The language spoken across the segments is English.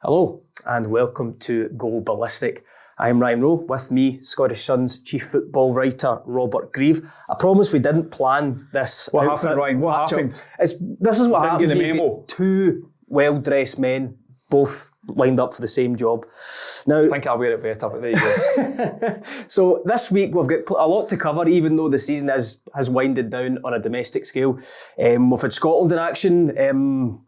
Hello and welcome to Go Ballistic. I'm Ryan Rowe, with me, Scottish Sun's chief football writer, Robert Grieve. I promise we didn't plan this. What happened, Ryan? What happened? This is what happens. Didn't get the memo. Two well-dressed men, both lined up for the same job. Now, I think I'll wear it better, but there you go. So this week we've got a lot to cover, even though the season has winded down on a domestic scale. We've had Scotland in action.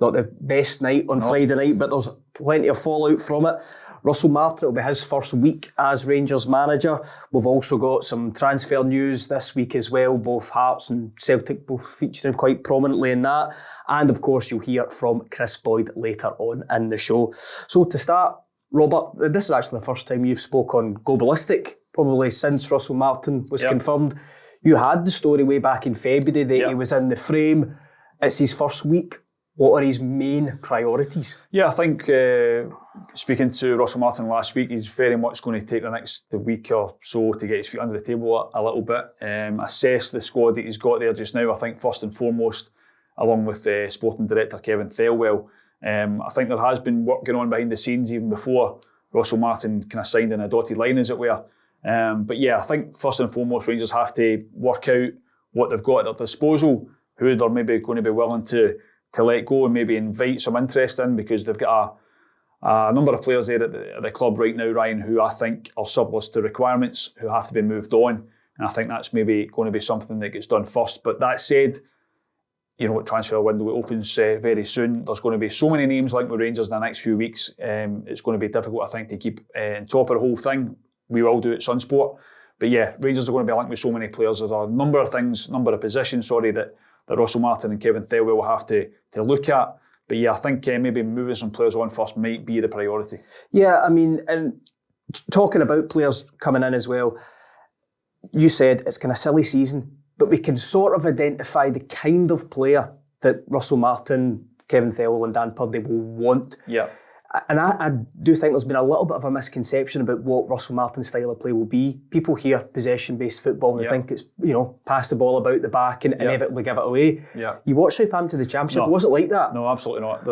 Not the best night on Friday night, but there's plenty of fallout from it. Russell Martin, it'll be his first week as Rangers manager. We've also got some transfer news this week as well, both Hearts and Celtic both featuring quite prominently in that. And of course, you'll hear from Kris Boyd later on in the show. So to start, Robert, this is actually the first time you've spoke on Go Ballistic, probably since Russell Martin was confirmed. You had the story way back in February that he was in the frame. It's his first week. What are his main priorities? Yeah, I think speaking to Russell Martin last week, he's very much going to take the week or so to get his feet under the table a little bit, assess the squad that he's got there just now. I think first and foremost, along with sporting director Kevin Thelwell, I think there has been work going on behind the scenes even before Russell Martin kind of signed in a dotted line, as it were. But yeah, I think first and foremost, Rangers have to work out what they've got at their disposal, who they're maybe going to be willing to let go and maybe invite some interest in, because they've got a number of players there at the club right now, Ryan, who I think are surplus to requirements, who have to be moved on. And I think that's maybe going to be something that gets done first. But that said, you know, transfer window opens very soon. There's going to be so many names linked with Rangers in the next few weeks. It's going to be difficult, I think, to keep on top of the whole thing. We will do at SunSport. But yeah, Rangers are going to be linked with so many players. There's a number of positions, that Russell Martin and Kevin Thelwell will have to look at. But yeah, I think maybe moving some players on first might be the priority. Yeah, I mean, and talking about players coming in as well, you said it's kind of silly season, but we can sort of identify the kind of player that Russell Martin, Kevin Thelwell and Dan Purdy will want. Yeah. And I do think there's been a little bit of a misconception about what Russell Martin's style of play will be. People hear possession-based football and they think it's, pass the ball about the back and inevitably give it away. Yeah. You watch Southampton the Championship, was it like that? No, absolutely not.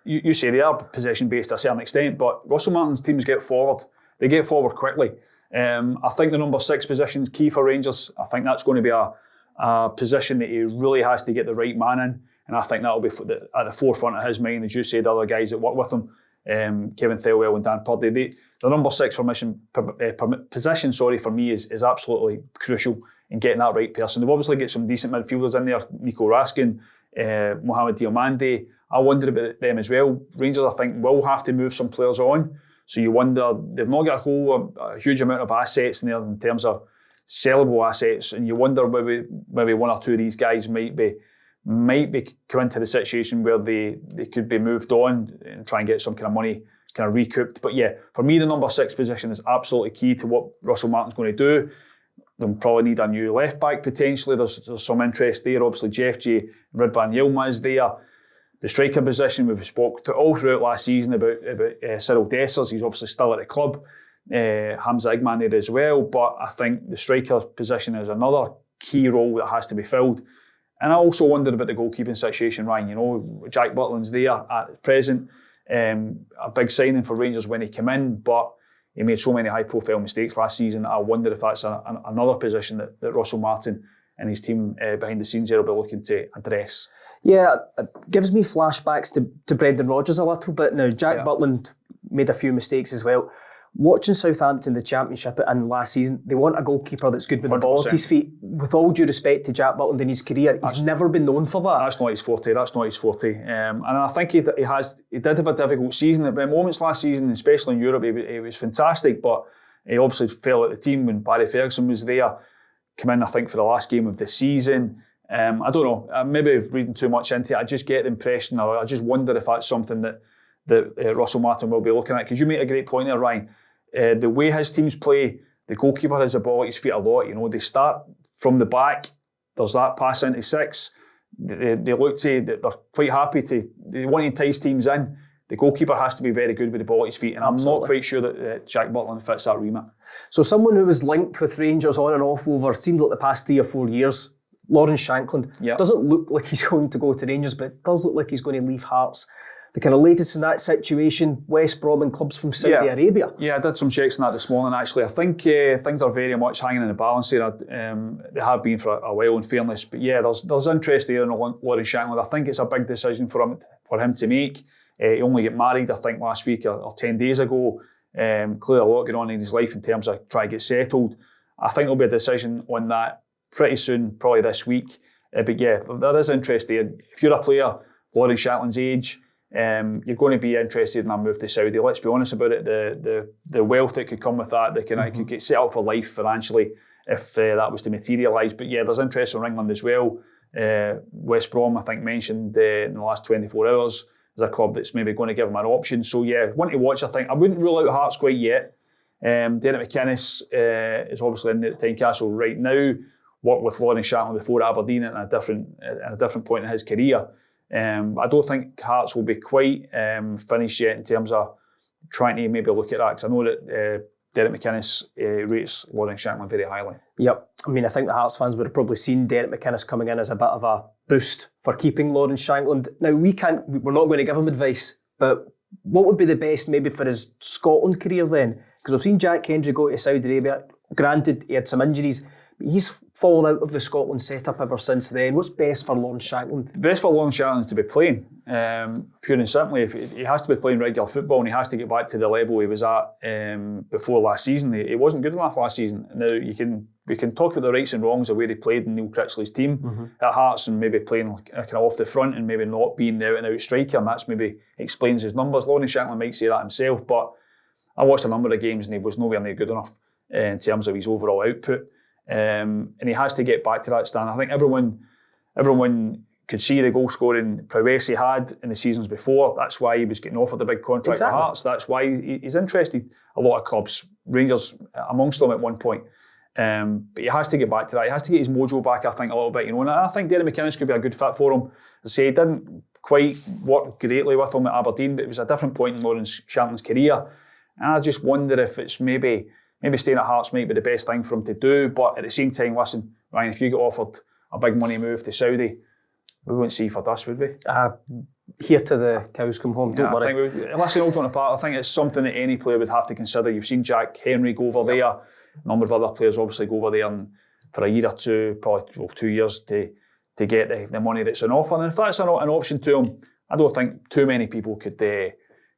You say they are possession-based to a certain extent, but Russell Martin's teams get forward. They get forward quickly. I think the number 6 position is key for Rangers. I think that's going to be a position that he really has to get the right man in. And I think that'll be at the forefront of his mind, as you said, the other guys that work with him, Kevin Thelwell and Dan Purdy. The number 6 position for me is absolutely crucial in getting that right person. They've obviously got some decent midfielders in there, Nico Raskin, Mohamed Diomande. I wonder about them as well. Rangers, I think, will have to move some players on. So you wonder, they've not got a huge amount of assets in there in terms of sellable assets, and you wonder maybe one or two of these guys might be coming to the situation where they could be moved on and try and get some kind of money kind of recouped. But yeah, for me, the number 6 position is absolutely key to what Russell Martin's going to do. They'll probably need a new left back potentially. There's some interest there. Obviously, Jeff J. Rid Van Yilmaz is there. The striker position, we've spoke to all throughout last season about Cyril Dessers. He's obviously still at the club. Hamza Igman there as well. But I think the striker position is another key role that has to be filled. And I also wondered about the goalkeeping situation, Ryan. You know, Jack Butland's there at present. A big signing for Rangers when he came in, but he made so many high-profile mistakes last season that I wonder if that's another position that Russell Martin and his team behind the scenes here will be looking to address. Yeah, it gives me flashbacks to Brendan Rodgers a little bit. Now, Jack Butland made a few mistakes as well. Watching Southampton the Championship and last season, they want a goalkeeper that's good with 100%. The ball at his feet. With all due respect to Jack Butland in his career, he's never been known for that. That's not his forte. And I think he did have a difficult season. At moments last season, especially in Europe, he was fantastic, but he obviously fell at the team when Barry Ferguson was there. Came in, I think, for the last game of the season. I don't know, I'm maybe reading too much into it. I just get the impression, or I just wonder if that's something that Russell Martin will be looking at. Because you make a great point there, Ryan. The way his teams play, the goalkeeper has the ball at his feet a lot. You know, they start from the back. There's that pass into 6. They they're quite happy they want to entice teams in. The goalkeeper has to be very good with the ball at his feet, and I'm not quite sure that Jack Butland fits that remit. So someone who was linked with Rangers on and off over, seemed like the past 3 or 4 years, Lawrence Shankland, doesn't look like he's going to go to Rangers, but it does look like he's going to leave Hearts. the kind of latest in that situation, West Brom and clubs from Saudi Arabia. Yeah, I did some checks on that this morning, actually. I think things are very much hanging in the balance there. They have been for a while, in fairness. But yeah, there's interest there in Lawrence Shankland. I think it's a big decision for him to make. He only got married, I think, last week or 10 days ago. Clearly a lot going on in his life in terms of trying to get settled. I think there'll be a decision on that pretty soon, probably this week. But yeah, there is interest there. If you're a player Lawrence Shankland's age, you're going to be interested in a move to Saudi. Let's be honest about it. The wealth that could come with that, could get set up for life financially if that was to materialise. But yeah, there's interest in England as well. West Brom, I think, mentioned in the last 24 hours as a club that's maybe going to give him an option. So yeah, one to watch. I think I wouldn't rule out Hearts quite yet. Derek McInnes is obviously in at Tynecastle right now. Worked with Lawrence Shankland before at Aberdeen at a different point in his career. I don't think Hearts will be quite finished yet in terms of trying to maybe look at that, because I know that Derek McInnes rates Lawrence Shankland very highly. Yep. I mean, I think the Hearts fans would have probably seen Derek McInnes coming in as a bit of a boost for keeping Lawrence Shankland. Now, we're not going to give him advice, but what would be the best maybe for his Scotland career then? Because I've seen Jack Hendry go to Saudi Arabia. Granted, he had some injuries, but he's fallen out of the Scotland setup ever since then. What's best for Lawrence Shankland? The best for Lawrence Shankland is to be playing. Pure and simply, if he has to be playing regular football and he has to get back to the level he was at before last season. He wasn't good enough last season. Now we can talk about the rights and wrongs of where he played in Neil Critchley's team at Hearts, and maybe playing kind of off the front and maybe not being the out and out striker, and that's maybe explains his numbers. Lawrence Shankland might say that himself, but I watched a number of games and he was nowhere near good enough in terms of his overall output. And he has to get back to that stand. I think everyone could see the goal scoring prowess he had in the seasons before. That's why he was getting offered a big contract for Hearts. That's why he's interested a lot of clubs, Rangers amongst them at one point. But he has to get back to that. He has to get his mojo back, I think, a little bit. And I think Derek McInnes could be a good fit for him. As I say, he didn't quite work greatly with him at Aberdeen, but it was a different point in Lawrence Shankland's career. And I just wonder if it's maybe staying at Hearts might be the best thing for him to do. But at the same time, listen, Ryan, if you get offered a big money move to Saudi, we wouldn't see for us, would we? Here to the cows come home, don't worry. Listen, all joking apart, I think it's something that any player would have to consider. You've seen Jack Henry go over there. A number of other players obviously go over there for a year or two, probably 2 years to get the money that's on offer. And if that's an option to him, I don't think too many people could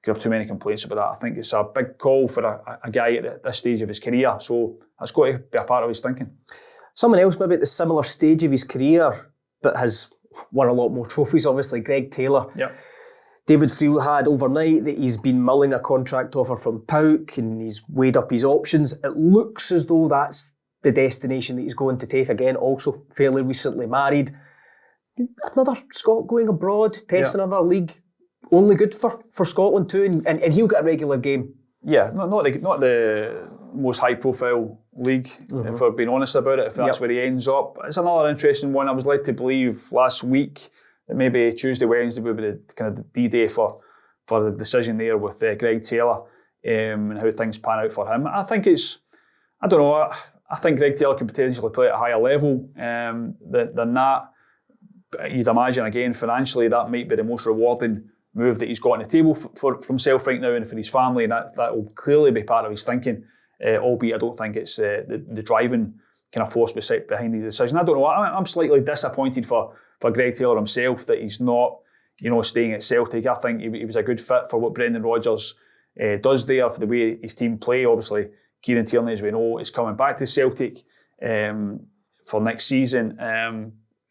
have too many complaints about that. I think it's a big call for a guy at this stage of his career, so that's got to be a part of his thinking. Someone else maybe at the similar stage of his career, but has won a lot more trophies, obviously, Greg Taylor. Yep. David Friel had overnight that he's been mulling a contract offer from PAOK and he's weighed up his options. It looks as though that's the destination that he's going to take again, also fairly recently married. Another Scot going abroad, testing another league. Only good for Scotland too, and he'll get a regular game. Yeah, not the most high-profile league, if we're being honest about it, if that's where he ends up. It's another interesting one. I was led to believe last week that maybe Tuesday, Wednesday would be the kind of D-Day for the decision there with Greg Taylor and how things pan out for him. I think I don't know, I think Greg Taylor could potentially play at a higher level than that. But you'd imagine, again, financially, that might be the most rewarding move that he's got on the table for himself right now and for his family, and that will clearly be part of his thinking, albeit I don't think it's the driving kind of force behind his decision. I don't know, I'm slightly disappointed for Greg Taylor himself that he's not staying at Celtic. I think he was a good fit for what Brendan Rodgers does there, for the way his team play. Obviously, Kieran Tierney, as we know, is coming back to Celtic for next season.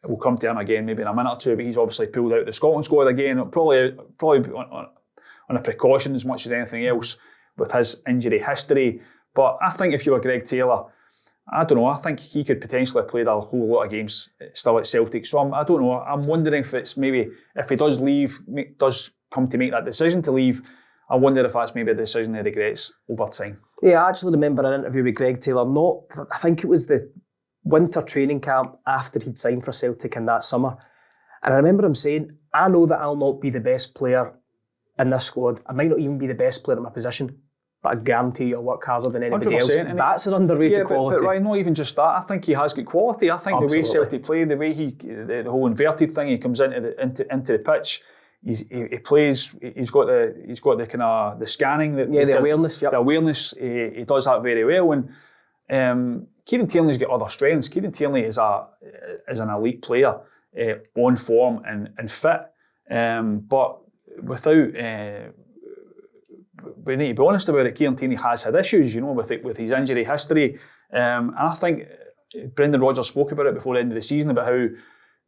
We'll come to him again maybe in a minute or two, but he's obviously pulled out the Scotland squad again, probably on a precaution as much as anything else with his injury history. But I think if you were Greg Taylor, I don't know, I think he could potentially have played a whole lot of games still at Celtic. So I don't know, I'm wondering if it's maybe, if he does leave, does come to make that decision to leave, I wonder if that's maybe a decision he regrets over time. Yeah, I actually remember an interview with Greg Taylor, I think it was the winter training camp after he'd signed for Celtic in that summer. And I remember him saying, I know that I'll not be the best player in this squad. I might not even be the best player in my position, but I guarantee you I'll work harder than anybody else. That's an underrated quality. But Ryan, not even just that. I think he has good quality. I think the way Celtic play, the way the whole inverted thing, he comes into the pitch, he plays. He's got the kind of the scanning. The awareness. Yep. The awareness. He does that very well. And Kieran Tierney's got other strengths. Kieran Tierney is an elite player, on form and fit. But without, we need to be honest about it. Kieran Tierney has had issues, with his injury history. And I think Brendan Rodgers spoke about it before the end of the season about how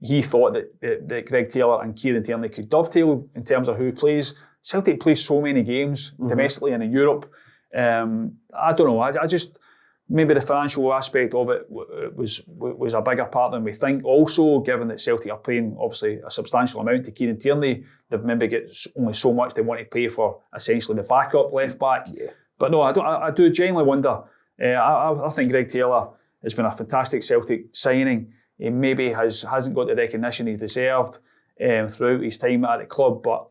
he thought that Greg Taylor and Kieran Tierney could dovetail in terms of who plays. Celtic plays so many games domestically and in Europe. I don't know. I just maybe the financial aspect of it was a bigger part than we think. Also, given that Celtic are paying obviously a substantial amount to Kieran Tierney, they've maybe got only so much they want to pay for essentially the backup left back. Yeah. But no, I do genuinely wonder. I think Greg Taylor has been a fantastic Celtic signing. He maybe hasn't got the recognition he's deserved throughout his time at the club. But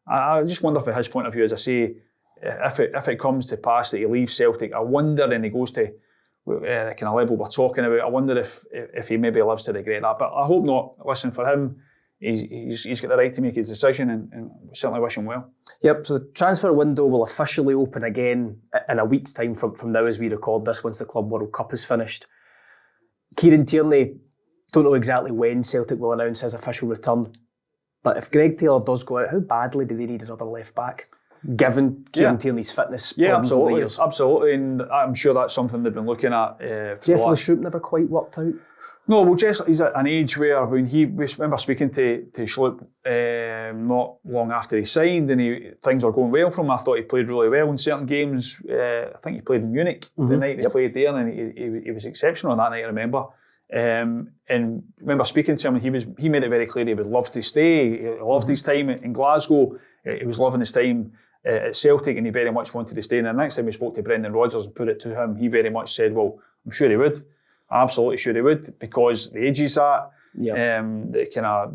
I just wonder from his point of view, as I say, if it comes to pass that he leaves Celtic, I wonder, and he goes to the kind of level we're talking about, I wonder if he maybe lives to regret that. But I hope not. Listen, for him, he's got the right to make his decision, and we certainly wish him well. Yep, so the transfer window will officially open again in a week's time from now as we record this, once the Club World Cup is finished. Kieran Tierney, don't know exactly when Celtic will announce his official return, but if Greg Taylor does go out, how badly do they need another left back? Given Kieran Tierney's fitness problems over the years. Absolutely, and I'm sure that's something they've been looking at. Jeff Schlupp never quite worked out. No, well, he's at an age where we remember speaking to Schlupp not long after he signed, and things were going well for him. I thought he played really well in certain games. I think he played in Munich the night he played there, and he was exceptional on that night, I remember. And remember speaking to him, and he made it very clear he would love to stay. He loved his time in Glasgow. He was loving his time at Celtic, and he very much wanted to stay. And the next time we spoke to Brendan Rodgers and put it to him, he very much said, well, I'm sure he would. Absolutely sure he would, because the age he's at, the kind of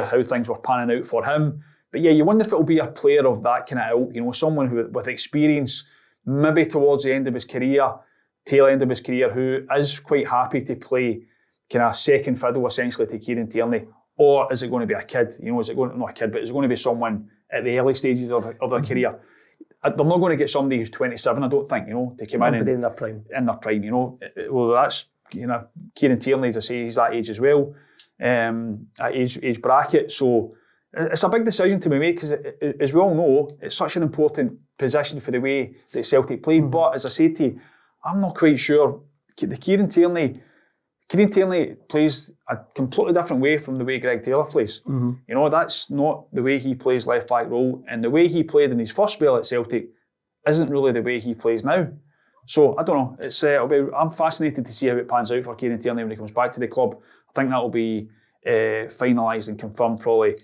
how things were panning out for him. But yeah, you wonder if it'll be a player of that kind of ilk, someone who with experience, maybe towards the end of his career, tail end of his career, who is quite happy to play kind of second fiddle essentially to Kieran Tierney. Or is it going to be a kid? Is it going not a kid, but is it going to be someone at the early stages of their career? They're not going to get somebody who's 27, I don't think, to come in in their prime. Well, that's Kieran Tierney, as I say, he's that age as well, at age bracket. So it's a big decision to be made, because as we all know, it's such an important position for the way that Celtic play. But as I say to you, I'm not quite sure. Kieran Tierney plays a completely different way from the way Greg Taylor plays. That's not the way he plays left back role, and the way he played in his first spell at Celtic isn't really the way he plays now. So I don't know. I'm fascinated to see how it pans out for Kieran Tierney when he comes back to the club. I think that will be finalised and confirmed probably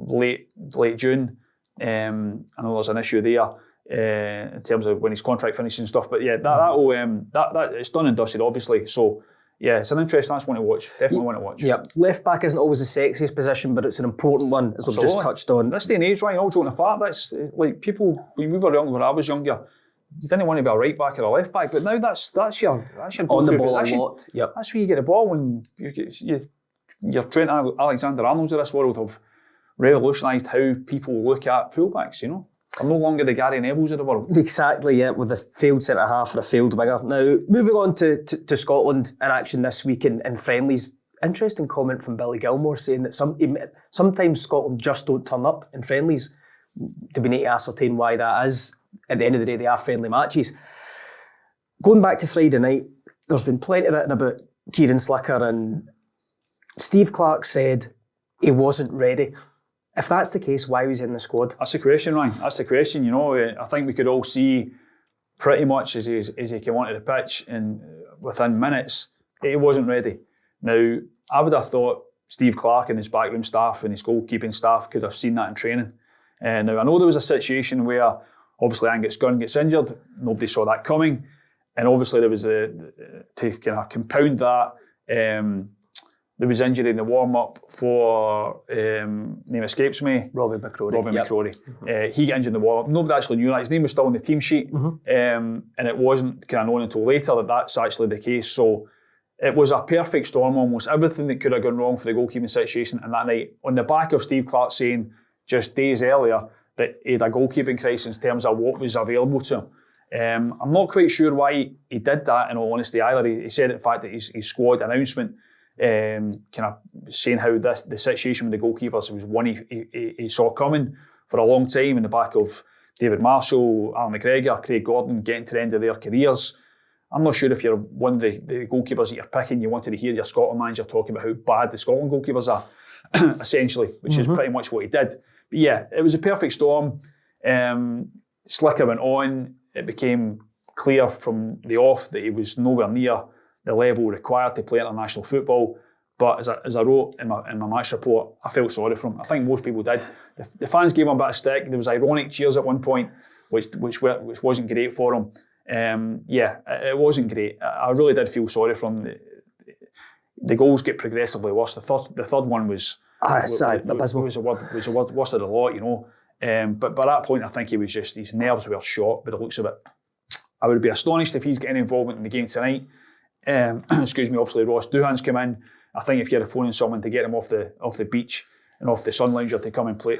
late June. I know there's an issue there. In terms of when his contract finishes and stuff, but yeah, that it's done and dusted, obviously. So yeah, it's an interesting. That's one to watch. Definitely one to watch. Yeah, left back isn't always the sexiest position, but it's an important one, as we've just touched on. This day and age, Ryan, all joking apart, that's like people when we were young, when I was younger, you didn't want to be a right back or a left back, but now that's your on the ball a lot. Yep. That's where you get the ball when your Trent Alexander-Arnolds of this world have revolutionised how people look at fullbacks. I'm no longer the Gary Nevilles of the world. Exactly, yeah, with a failed centre-half or a failed winger. Now, moving on to Scotland in action this week in friendlies. Interesting comment from Billy Gilmore saying that sometimes Scotland just don't turn up in friendlies. Do we need to ascertain why that is? At the end of the day, they are friendly matches. Going back to Friday night, there's been plenty written about Kieran Slicker, and Steve Clarke said he wasn't ready. If that's the case, why was he in the squad? That's the question, Ryan. That's the question. I think we could all see pretty much as he came onto the pitch, and within minutes, he wasn't ready. Now, I would have thought Steve Clarke and his backroom staff and his goalkeeping staff could have seen that in training. Now, I know there was a situation where obviously Angus Gunn gets injured. Nobody saw that coming. And obviously there was to kind of compound that, there was injury in the warm-up for, name escapes me. Robbie McCrory. Mm-hmm. He got injured in the warm-up. Nobody actually knew that. His name was still on the team sheet. Mm-hmm. And it wasn't kind of known until later that that's actually the case. So it was a perfect storm almost. Everything that could have gone wrong for the goalkeeping situation in that night, on the back of Steve Clarke saying just days earlier that he had a goalkeeping crisis in terms of what was available to him. I'm not quite sure why he did that, in all honesty, either. He said, in fact, that his squad announcement kind of saying how the situation with the goalkeepers was one he saw coming for a long time, in the back of David Marshall, Alan McGregor, Craig Gordon getting to the end of their careers. I'm not sure if you're one of the goalkeepers that you're picking, you wanted to hear your Scotland manager talking about how bad the Scotland goalkeepers are, essentially, which is pretty much what he did. But yeah, it was a perfect storm. Slicker went on. It became clear from the off that he was nowhere near the level required to play international football. But as I wrote in my match report, I felt sorry for him. I think most people did. The fans gave him a bit of stick. There was ironic cheers at one point, which wasn't great for him. It wasn't great. I really did feel sorry for him. The goals get progressively worse. The third one was worst of the lot, you know. But by that point, I think he was just, his nerves were shot by the looks of it. I would be astonished if he's getting involvement in the game tonight. Excuse me, obviously Ross Doohan's come in. I think if you're phoning someone to get him off the beach and off the sun lounger to come and play,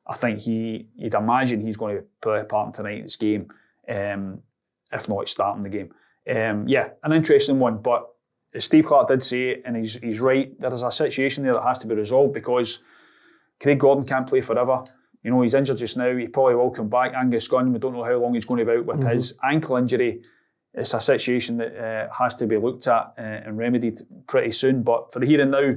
I think you'd imagine he's going to play a part in tonight's game, if not starting the game. An interesting one, but as Steve Clarke did say, and he's right, there is a situation there that has to be resolved, because Craig Gordon can't play forever. You know, he's injured just now. He probably will come back. Angus Gunn, we don't know how long he's going to be out with his ankle injury. It's a situation that has to be looked at and remedied pretty soon. But for the here and now,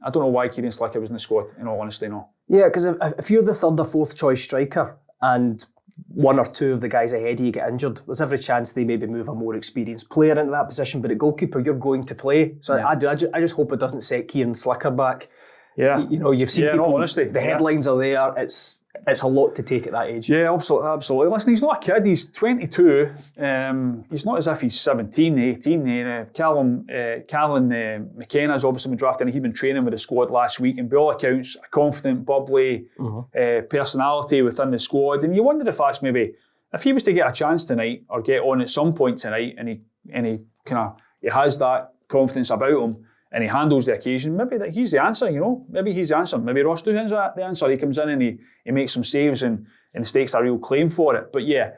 I don't know why Kieran Slicker was in the squad, in all honesty, no. Yeah, because if you're the third or fourth choice striker and one or two of the guys ahead of you get injured, there's every chance they maybe move a more experienced player into that position. But at goalkeeper, you're going to play. So I just hope it doesn't set Kieran Slicker back. Yeah, you know, you've seen people. In all honesty, the headlines are there. It's a lot to take at that age. Yeah, absolutely. Listen, he's not a kid. He's 22. He's not as if he's 17, 18. Callan McKenna's obviously been drafted, and he'd been training with the squad last week, and by all accounts, a confident, bubbly personality within the squad. And you wondered if that's maybe, if he was to get a chance tonight or get on at some point tonight, and he has that confidence about him, and he handles the occasion, maybe that he's the answer, you know. Maybe he's the answer. Maybe Ross Doohan's the answer. He comes in and he makes some saves and stakes a real claim for it. But I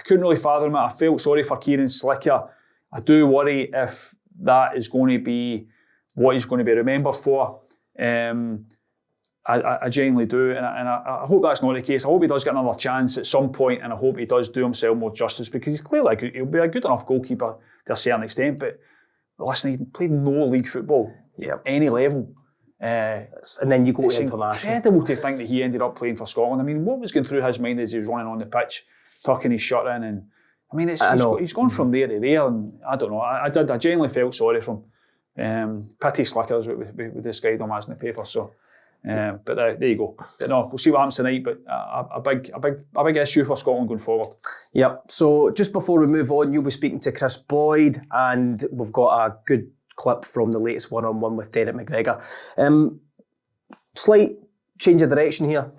couldn't really fathom it. I felt sorry for Kieran Slicker. I do worry if that is going to be what he's going to be remembered for. I genuinely do. And I hope that's not the case. I hope he does get another chance at some point, and I hope he does do himself more justice, because he's clearly he'll be a good enough goalkeeper to a certain extent. But listen, he played no league football at any level. And then you go to international. It's incredible to think that he ended up playing for Scotland. I mean, what was going through his mind as he was running on the pitch, tucking his shirt in? And I mean, he's gone from there to there, and I don't know. I genuinely felt sorry for him. Pity Slickers with described him as in the paper. So, but there you go. But no, we'll see what happens tonight. But a big issue for Scotland going forward. Yep. So just before we move on, you'll be speaking to Kris Boyd, and we've got a good clip from the latest one-on-one with Derek McGregor. Slight change of direction here.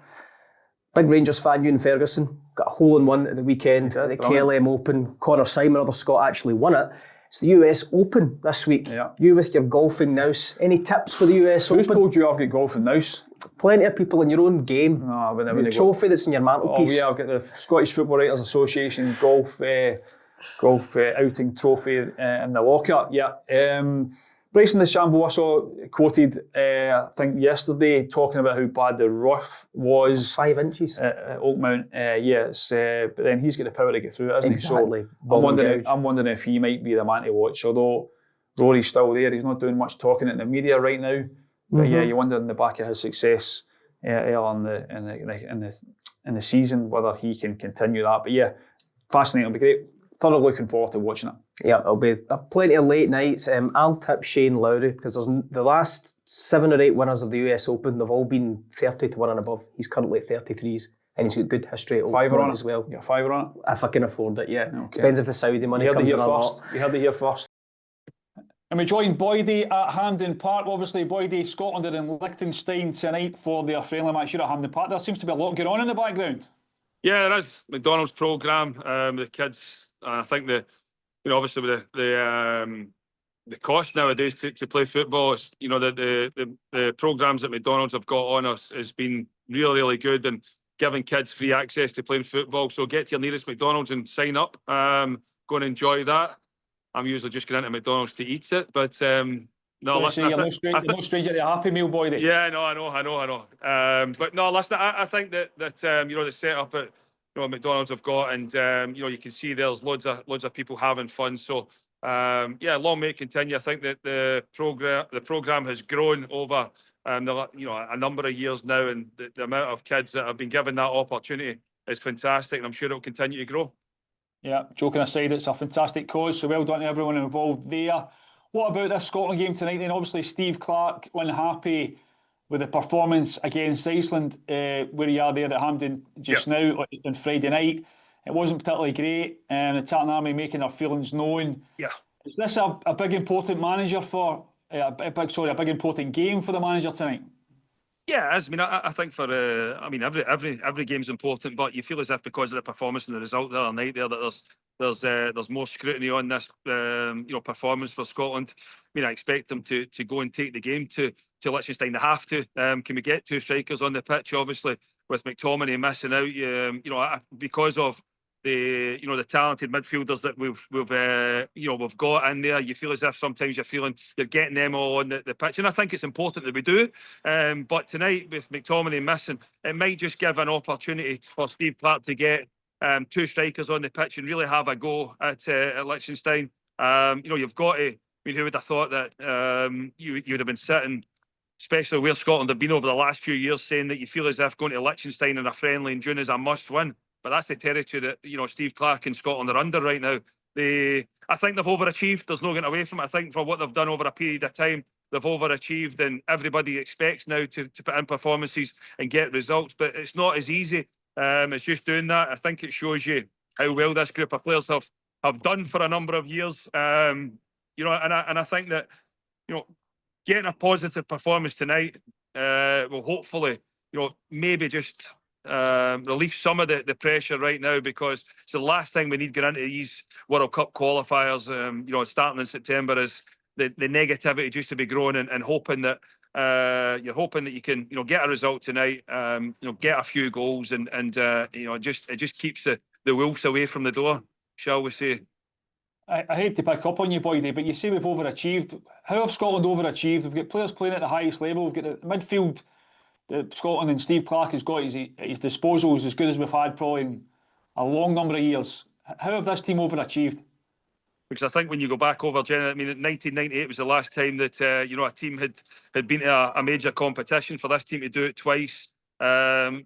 Big Rangers fan, Ewan Ferguson, got a hole-in-one at the weekend at the KLM Open. Connor Simon, other Scot, actually won it. It's the US Open this week. Yeah. You with your golfing nous. Any tips for the US Open? Who's told you I've got golfing nous? Plenty of people in your own game. No, the trophy that's in your mantelpiece. Oh yeah, I've got the Scottish Football Writers Association golf outing trophy in the locker. Yeah. Bryson DeChambeau, I saw quoted, I think yesterday, talking about how bad the rough was. 5 inches. At Oakmount. But then he's got the power to get through it, hasn't exactly. he? So I'm wondering if he might be the man to watch. Although Rory's still there, he's not doing much talking in the media right now. But yeah, you wonder in the back of his success earlier in the season whether he can continue that. But yeah, fascinating. It'll be great. Thoroughly looking forward to watching it. Yeah, it'll be plenty of late nights. I'll tip Shane Lowry, because there's the last 7 or 8 winners of the US Open, they've all been 30 to 1 and above. He's currently at 33s, and he's got good history at Fiver on as well. Yeah, fiver on it? If I can afford it, yeah. Okay. Depends if the Saudi money comes in or not. You heard it here first. And we joined Boydie at Hampden Park. Obviously, Boydie, Scotland are in Liechtenstein tonight for their friendly match here at Hampden Park. There seems to be a lot going on in the background. Yeah, there is. McDonald's programme, the kids, and I think the obviously with the cost nowadays to play football, it's, the programs that McDonald's have got on us has been really, really good, and giving kids free access to playing football. So get to your nearest McDonald's and sign up. Go and enjoy that. I'm usually just going into McDonald's to eat it, but no, listen, you're no stranger to a Happy Meal, boy. Yeah, no, I know. But no, listen, I think that the setup at McDonald's have got, and you can see there's loads of people having fun. So long may it continue. I think that the program has grown over a number of years now, and the amount of kids that have been given that opportunity is fantastic, and I'm sure it will continue to grow. Yeah, joking aside, it's a fantastic cause, so well done to everyone involved there. What about this Scotland game tonight then? Obviously, Steve Clarke unhappy with the performance against Iceland, where you are there at Hampden just now on Friday night. It wasn't particularly great, and the Tartan Army making their feelings known. Yeah. Is this a big important manager for a big important game for the manager tonight? Yeah, I mean, I think for every game's important, but you feel as if because of the performance and the result the other night there, that there's more scrutiny on this performance for Scotland. I mean, I expect them to go and take the game to Liechtenstein. They have to. Can we get two strikers on the pitch? Obviously, with McTominay missing out, because of the talented midfielders that we've got in there, you feel as if sometimes you're getting them all on the pitch, and I think it's important that we do. But tonight, with McTominay missing, it might just give an opportunity for Steve Clarke to get two strikers on the pitch and really have a go at Liechtenstein. You've got to. I mean, who would have thought that you would have been sitting, especially where Scotland have been over the last few years, saying that you feel as if going to Liechtenstein in a friendly in June is a must-win. But that's the territory that Steve Clarke and Scotland are under right now. I think they've overachieved. There's no getting away from it. I think for what they've done over a period of time, they've overachieved, and everybody expects now to put in performances and get results. But it's not as easy as just doing that. I think it shows you how well this group of players have done for a number of years. And I think that getting a positive performance tonight will hopefully maybe just relieve some of the pressure right now, because it's the last thing we need going into these World Cup qualifiers, starting in September, is the negativity just to be growing, and hoping that you're hoping that you can get a result tonight, get a few goals, and it just keeps the wolves away from the door, shall we say. I hate to pick up on you, Boydie, but you say we've overachieved. How have Scotland overachieved? We've got players playing at the highest level. We've got the midfield that Scotland and Steve Clarke has got at his disposal is as good as we've had probably in a long number of years. How have this team overachieved? Because I think when you go back over, Jenna, I mean, 1998 was the last time that a team had been to a major competition. For this team to do it twice, I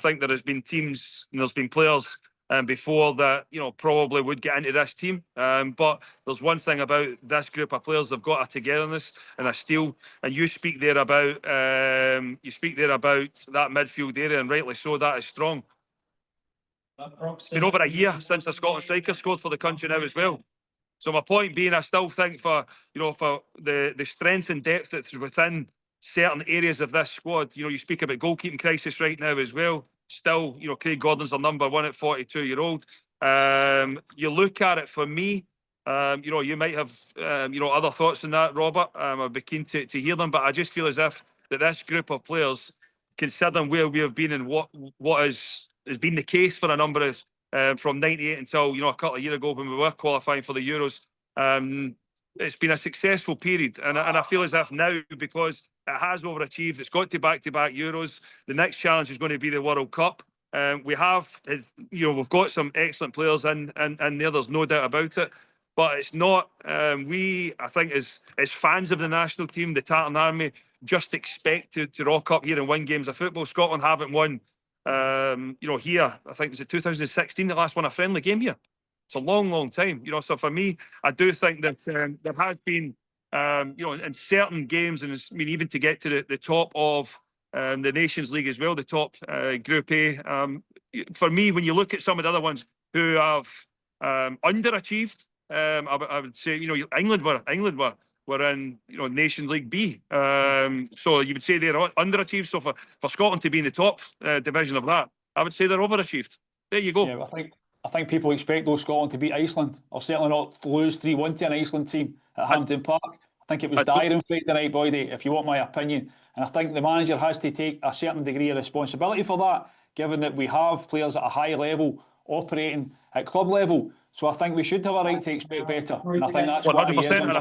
think there has been teams and there's been players before that probably would get into this team, but there's one thing about this group of players: they've got a togetherness and a steel. And you speak there about that midfield area, and rightly so. That is strong. It's been over a year since a Scotland striker scored for the country now as well. So my point being, I still think for the strength and depth that's within certain areas of this squad. You speak about goalkeeping crisis right now as well. Still, Craig Gordon's our number one at 42-year-old. You look at it, for me, you might have other thoughts than that, Robert. I'd be keen to hear them, but I just feel as if that this group of players, considering where we have been and what has been the case for a number of from '98 until a couple of years ago when we were qualifying for the Euros, it's been a successful period, and I feel as if now, because it has overachieved, it's got to back-to-back Euros. The next challenge is going to be the World Cup. We've got some excellent players in there. There's no doubt about it. But it's not. I think, as fans of the national team, the Tartan Army, just expect to rock up here and win games of football. Scotland haven't won. Here, I think it was 2016 the last won a friendly game here. It's a long, long time. So for me, I do think that there has been. In certain games, and even to get to the top of the Nations League as well, the top Group A. For me, when you look at some of the other ones who have underachieved, I would say England were in Nations League B. So you would say they're underachieved. So for Scotland to be in the top division of that, I would say they're overachieved. There you go. Yeah, I think people expect though Scotland to beat Iceland, or certainly not lose 3-1 to an Iceland team at Hampden Park. I think it was dire on Friday night, Boydie, if you want my opinion. And I think the manager has to take a certain degree of responsibility for that, given that we have players at a high level operating at club level. So I think we should have a right to expect better. And I think that's 100%, and I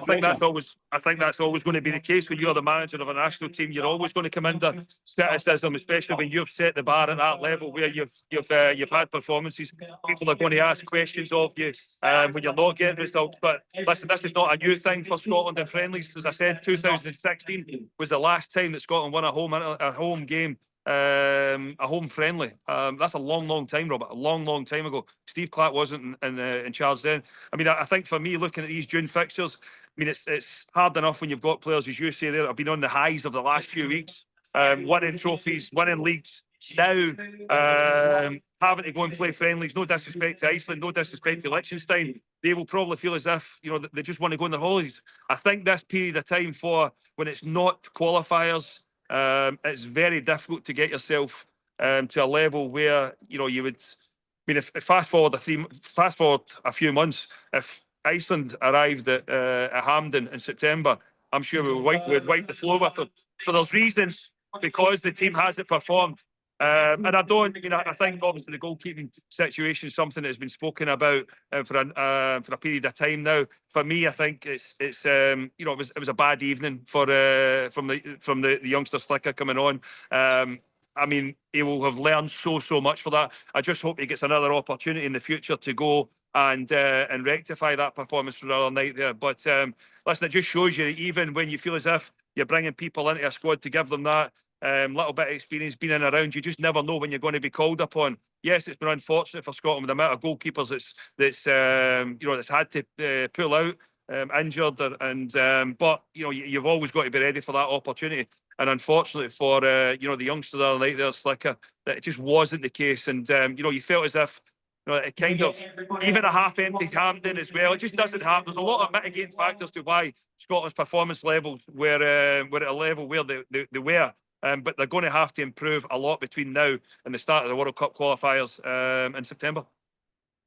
I think that's always going to be the case when you're the manager of a national team. You're always going to come under criticism, especially when you've set the bar at that level where you've had performances. People are going to ask questions of you when you're not getting results. But listen, this is not a new thing for Scotland in friendlies. As I said, 2016 was the last time that Scotland won a home game. A home friendly. That's a long time, Robert. A long time ago. Steve Clarke wasn't in charge then. I mean, I think for me, looking at these June fixtures, I mean, it's hard enough when you've got players, as you say, there have been on the highs of the last few weeks, winning trophies, winning leagues. Now, having to go and play friendlies. No disrespect to Iceland, no disrespect to Liechtenstein. They will probably feel as if they just want to go on their holidays. I think this period of time for when it's not qualifiers. It's very difficult to get yourself to a level where you would. I mean, if fast forward a few months, if Iceland arrived at Hampden in September, I'm sure we'd wipe the floor with them. So there's reasons because the team hasn't performed. And I think obviously the goalkeeping situation is something that has been spoken about for a period of time now. For me, I think it was a bad evening from the youngster Slicker coming on. I mean, he will have learned so much for that. I just hope he gets another opportunity in the future to go and rectify that performance for the other night there. But listen, it just shows you, even when you feel as if you're bringing people into a squad to give them that little bit of experience being in and around, you just never know when you're going to be called upon. Yes, it's been unfortunate for Scotland with the amount of goalkeepers that's had to pull out, injured, but you've always got to be ready for that opportunity. And unfortunately for the youngster the other night there, Slicker, that it just wasn't the case. And you felt as if it kind of, even a half-empty Hampden as well, it just doesn't happen. There's a lot of mitigating factors to why Scotland's performance levels were at a level where they were. But they're going to have to improve a lot between now and the start of the World Cup qualifiers in September.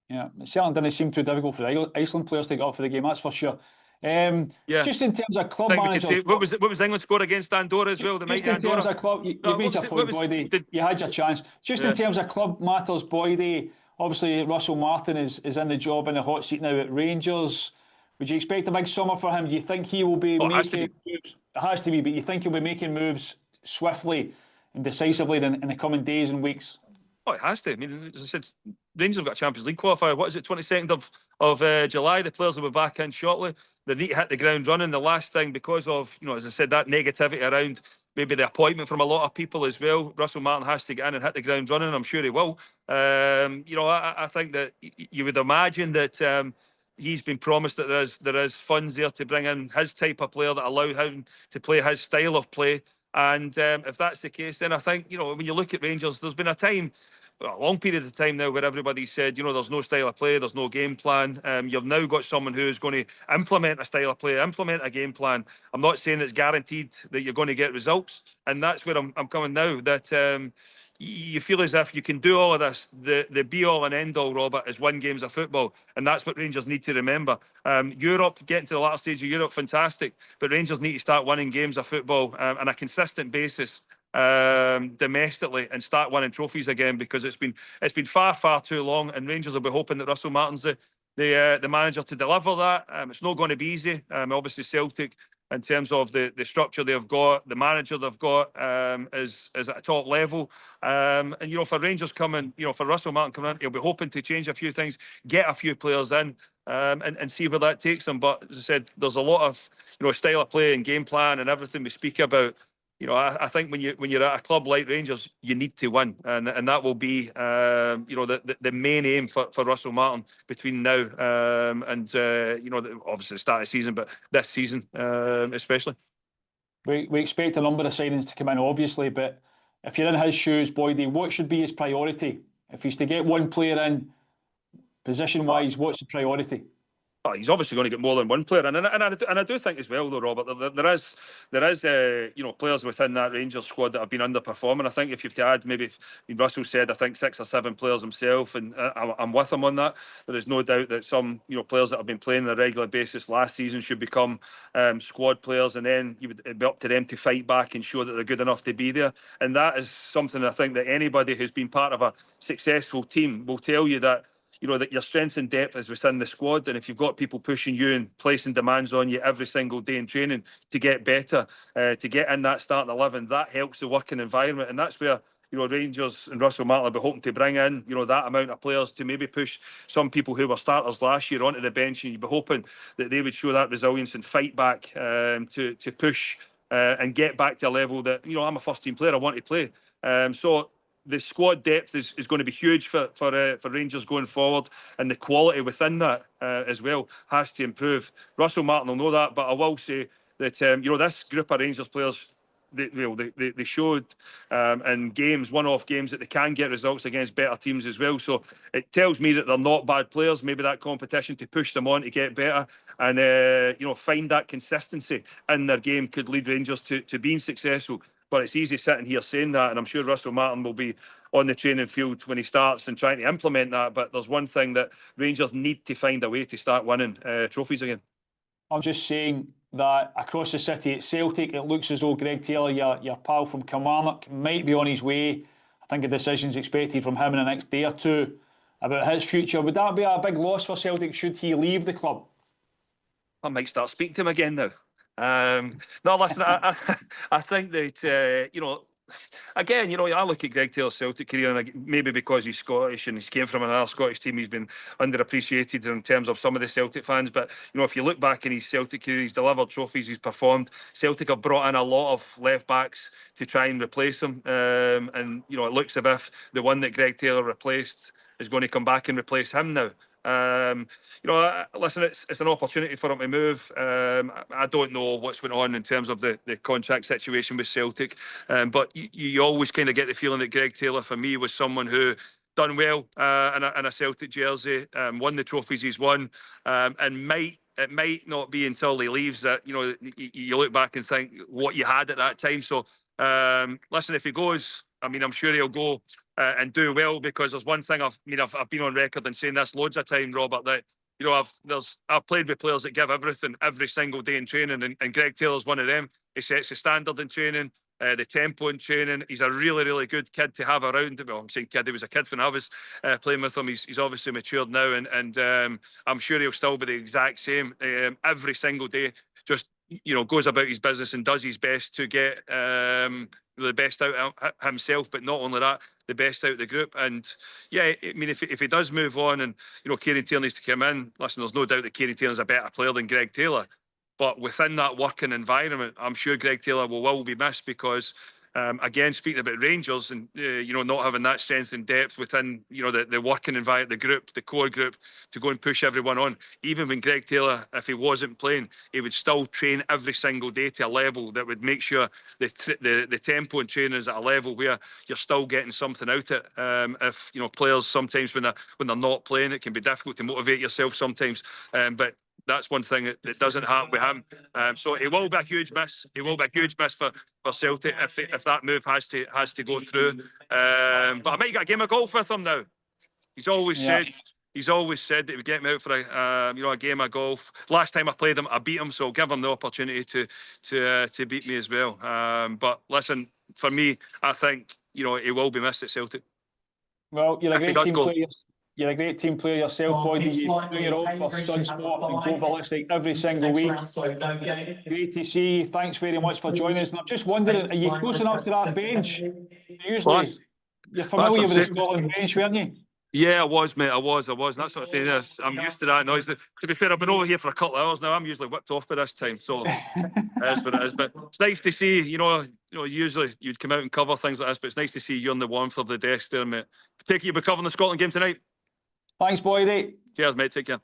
Yeah, it certainly didn't seem too difficult for the Iceland players to get up for the game, that's for sure. Just in terms of club managers, what was England's score against Andorra as well? Just in terms of club, you made your point, Boydie. You had your chance. Just in terms of club matters, Boydie, obviously Russell Martin is in the job in the hot seat now at Rangers. Would you expect a big summer for him? Do you think he will be making moves? It has to be, but you think he'll be making moves swiftly and decisively in the coming days and weeks? Oh, it has to. I mean, as I said, Rangers have got a Champions League qualifier. What is it, 22nd of July? The players will be back in shortly. They need to hit the ground running. The last thing, because of, as I said, that negativity around maybe the appointment from a lot of people as well, Russell Martin has to get in and hit the ground running. I'm sure he will. I think that you would imagine that he's been promised that there is funds there to bring in his type of player that allow him to play his style of play. And if that's the case, then I think, when you look at Rangers, there's been a long period of time now where everybody said, there's no style of play, there's no game plan. You've now got someone who's going to implement a style of play, implement a game plan. I'm not saying it's guaranteed that you're going to get results. And that's where I'm coming now, that you feel as if you can do all of this. The be-all and end-all, Robert, is win games of football. And that's what Rangers need to remember. Europe, getting to the latter stage of Europe, fantastic. But Rangers need to start winning games of football on a consistent basis domestically and start winning trophies again, because it's been far too long, and Rangers will be hoping that Russell Martin's the manager to deliver that. It's not going to be easy. Obviously Celtic, in terms of the structure they've got, the manager they've got is at a top level. And for Rangers coming, for Russell Martin coming in, he'll be hoping to change a few things, get a few players in, and see where that takes them. But as I said, there's a lot of style of play and game plan and everything we speak about. I think when you're at a club like Rangers, you need to win, and that will be the main aim for Russell Martin between now and obviously the start of the season, but this season especially. We expect a number of signings to come in, obviously, but if you're in his shoes, Boydie, what should be his priority? If he's to get one player in, position-wise, what's the priority? Oh, he's obviously going to get more than one player, and I do think as well, though, Robert, there is players within that Rangers squad that have been underperforming. I think if you have to add, maybe Russell said, I think 6 or 7 players himself, and I'm with him on that. There is no doubt that some players that have been playing on a regular basis last season should become squad players, and then it'd be up to them to fight back and show that they're good enough to be there. And that is something I think that anybody who's been part of a successful team will tell you, that that your strength and depth is within the squad, and if you've got people pushing you and placing demands on you every single day in training to get better, to get in that starting 11, that helps the working environment, and that's where Rangers and Russell Martin will be hoping to bring in that amount of players to maybe push some people who were starters last year onto the bench, and you'd be hoping that they would show that resilience and fight back to push and get back to a level that I'm a first team player, I want to play. So the squad depth is going to be huge for Rangers going forward, and the quality within that as well has to improve. Russell Martin will know that, but I will say that this group of Rangers players, they showed in games, one-off games, that they can get results against better teams as well. So it tells me that they're not bad players. Maybe that competition to push them on to get better and find that consistency in their game could lead Rangers to being successful. But it's easy sitting here saying that, and I'm sure Russell Martin will be on the training field when he starts and trying to implement that. But there's one thing that Rangers need to find a way to start winning trophies again. I'm just saying that across the city at Celtic, it looks as though Greg Taylor, your pal from Kilmarnock, might be on his way. I think a decision's expected from him in the next day or two about his future. Would that be a big loss for Celtic should he leave the club? I might start speaking to him again now. No, listen, I think that, again, I look at Greg Taylor's Celtic career, and maybe because he's Scottish and he's came from another Scottish team, he's been underappreciated in terms of some of the Celtic fans. But, if you look back in his Celtic career, he's delivered trophies, he's performed. Celtic have brought in a lot of left-backs to try and replace him. And, it looks as if the one that Greg Taylor replaced is going to come back and replace him now. Listen, it's an opportunity for him to move. I don't know what's going on in terms of the contract situation with Celtic, but you always kind of get the feeling that Greg Taylor, for me, was someone who done well in a Celtic jersey, won the trophies he's won, and it might not be until he leaves that you look back and think what you had at that time. So listen, if he goes, I'm sure he'll go and do well, because there's one thing I've been on record and saying this loads of time, Robert, that I've played with players that give everything every single day in training, and Greg Taylor's one of them. He sets the standard in training, the tempo in training. He's a really, really good kid to have around. Well, I'm saying kid, he was a kid when I was playing with him. He's obviously matured now, and I'm sure he'll still be the exact same every single day. Just goes about his business and does his best to get the best out of himself, but not only that, the best out of the group. And yeah, if he does move on, and Kieran Tierney's to come in, listen, there's no doubt that Kieran Tierney's a better player than Greg Taylor. But within that working environment, I'm sure Greg Taylor will be missed, because again, speaking about Rangers and not having that strength and depth within the working environment, the group, the core group, to go and push everyone on. Even when Greg Taylor, if he wasn't playing, he would still train every single day to a level that would make sure the tempo in training is at a level where you're still getting something out of it. If players sometimes when they're not playing, it can be difficult to motivate yourself sometimes. But that's one thing that doesn't happen with him. So it will be a huge miss. It will be a huge miss for Celtic if that move has to go through. But I might get a game of golf with him now. He's always said that he would get me out for a game of golf. Last time I played him, I beat him, so I'll give him the opportunity to beat me as well. But listen, for me, I think he will be missed at Celtic. Well, you're a great team player. You're a great team player yourself, Boyd. You're all for SunSport and Go Ballistic every single week. Great to see you. Thanks very much for joining us. And I'm just wondering, are you close enough to that bench? Usually, you're familiar with the Scotland bench, weren't you? Yeah, I was, mate. I was. And that's what I'm saying. I'm used to that noise. To be fair, I've been over here for a couple of hours now. I'm usually whipped off by this time, so that's what it is. But it's nice to see. Usually you'd come out and cover things like this, but it's nice to see you on the warmth of the desk there, mate. Take it you'll be covering the Scotland game tonight. Thanks, Boyd. Cheers, mate. Take care.